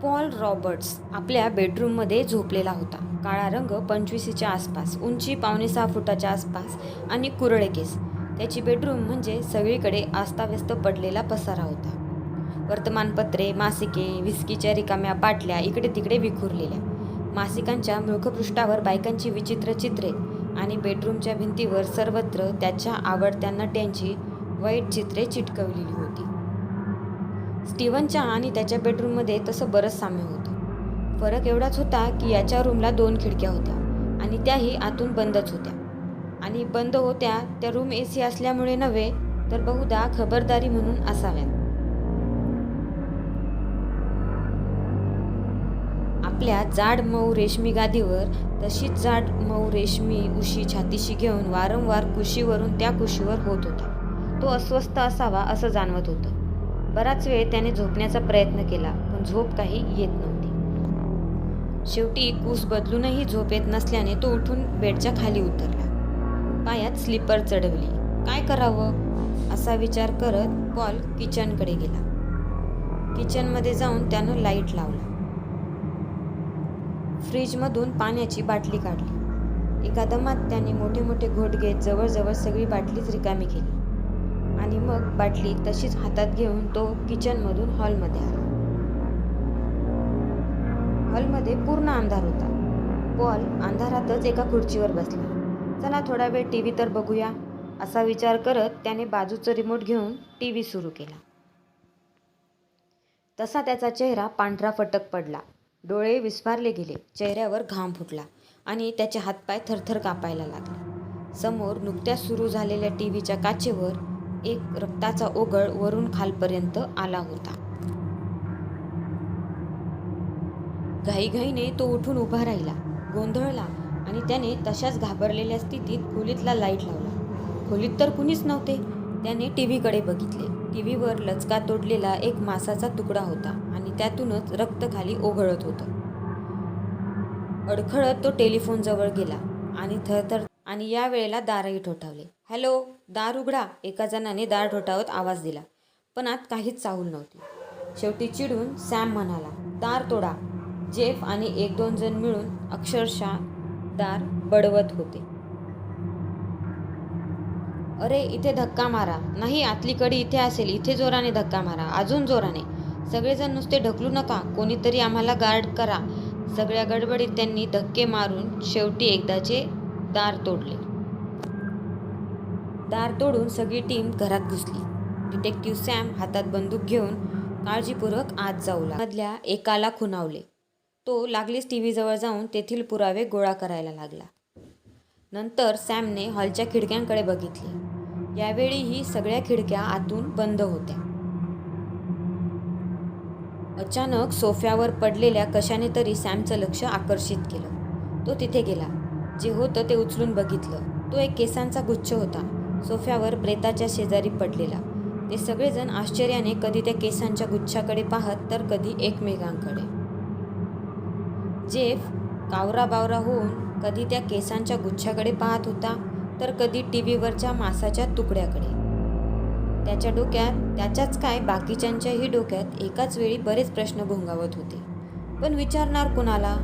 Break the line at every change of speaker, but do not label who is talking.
Paul Roberts आपल्या बेडरूममध्ये झोपलेला होता. काळा रंग 25च्या आसपास, उंची 5.5 फुटाच्या आसपास आणि कुरळे केस. त्याची बेडरूम म्हणजे सगळीकडे आस्ताव्यस्त पडलेला पसारा होता. वर्तमानपत्रे, मासिके, व्हिस्कीच्या रिकाम्या बाटल्या इकडे तिकडे विखुरलेल्या. मासिकांच्या मुखपृष्ठावर बायकांची विचित्र चित्रे आणि बेडरूमच्या भिंतीवर सर्वत्र त्याच्या आवडत्या नट्यांची वाईट चित्रे चिटकवलेली होती. स्टीव्हनच्या आणि त्याच्या बेडरूममध्ये तसं बरंच साम्य होतं. फरक एवढाच होता की याच्या रूमला 2 खिडक्या होत्या आणि त्याही आतून बंदच होत्या. आणि बंद होत्या त्या रूम AC असल्यामुळे नव्हे, तर बहुधा खबरदारी म्हणून असाव्यात. आपल्या जाड मऊ रेशमी गादीवर तशीच जाड मऊ रेशमी उशी छातीशी घेऊन वारंवार कुशीवरून त्या कुशीवर होत होता. तो अस्वस्थ असावा असं जाणवत होतं. बराच वेळ त्याने झोपण्याचा प्रयत्न केला, पण झोप काही येत नव्हती. शेवटी कूस बदलूनही झोप येत नसल्याने तो उठून बेडच्या खाली उतरला. पायात स्लीपर चढवली. काय करावं असा विचार करत पॉल किचनकडे गेला. किचनमध्ये जाऊन त्यानं लाईट लावला. फ्रीजमधून पाण्याची बाटली काढली. एका दमात त्याने मोठे मोठे घोट घेत जवळजवळ सगळी बाटलीच रिकामी केली आणि मग बाटली तशीच हातात घेऊन तो किचनमधून हॉलमध्ये आला. हॉलमध्ये पूर्ण अंधार होता. पॉल अंधारातच एका खुर्चीवर बसला. चला थोडा वेळ TV तर बघूया असा विचार करत त्याने बाजूचं रिमोट घेऊन TV सुरू केला. तसा त्याचा चेहरा पांढरा फटक पडला. डोळे विस्फारले गेले. चेहऱ्यावर घाम फुटला आणि त्याचे हातपाय थरथर कापायला लागले. समोर नुकत्याच सुरू झालेल्या TVच्या काचेवर एक रक्ताचा ओघळ वरून खालपर्यंत आला होता. घाईघाईने तो उठून उभा राहिला, गोंधळला आणि त्याने तशाच घाबरलेल्या स्थितीत खोलीतला लाईट लावला. खोलीत तर कुणीच नव्हते. त्याने TVकडे बघितले. TVवर लचका तोडलेला एक मांसाचा तुकडा होता आणि त्यातूनच रक्त खाली ओघळत होतं. अडखळत तो टेलिफोनजवळ गेला आणि या वेळेला दारही ठोठावले. हॅलो, दार उघडा, एका जणाने दार ठोठावत आवाज दिला, पण आत काहीच चाहूल नव्हती. शेवटी चिडून सॅम म्हणाला, दार तोडा. जेफ आणि 1-2 जण मिळून अक्षरशः दार बडवत होते. अरे, इथे धक्का मारा. नाही, आतली कडी इथे असेल. इथे जोराने धक्का मारा, अजून जोराने. सगळेजण नुसते ढकलू नका, कोणीतरी आम्हाला गार्ड करा. सगळ्या गडबडीत त्यांनी धक्के मारून शेवटी एकदाचे दार तोडले. दार तोडून सगळी टीम घरात घुसली. डिटेक्टिव्ह सॅम हातात बंदूक घेऊन काळजीपूर्वक आत जाऊ लागला. मधल्या एकाला खुणावले. तो लागलीच TV जवळ जाऊन तेथील पुरावे गोळा करायला लागला. नंतर सॅमने हॉलच्या खिडक्यांकडे बघितले. यावेळीही सगळ्या खिडक्या आतून बंद होत्या. अचानक सोफ्यावर पडलेल्या कशाने तरी सॅमचं लक्ष आकर्षित केलं. तो तिथे गेला. जे होतं ते उचलून बघितलं. तो एक केसांचा गुच्छ होता, सोफ्यावर प्रेताच्या शेजारी पडलेला. ते सगळेजण आश्चर्याने कधी त्या केसांच्या गुच्छाकडे पाहत तर कधी एकमेकांकडे. जेफ कावराबावरा होऊन कधी त्या केसांच्या गुच्छाकडे पाहत होता तर कधी TVवरच्या मांसाच्या तुकड्याकडे. त्याच्या डोक्यात, त्याच्याच काय बाकीच्यांच्याही डोक्यात एकाच वेळी बरेच प्रश्न घोंगावत होते. पण विचारणार कुणाला?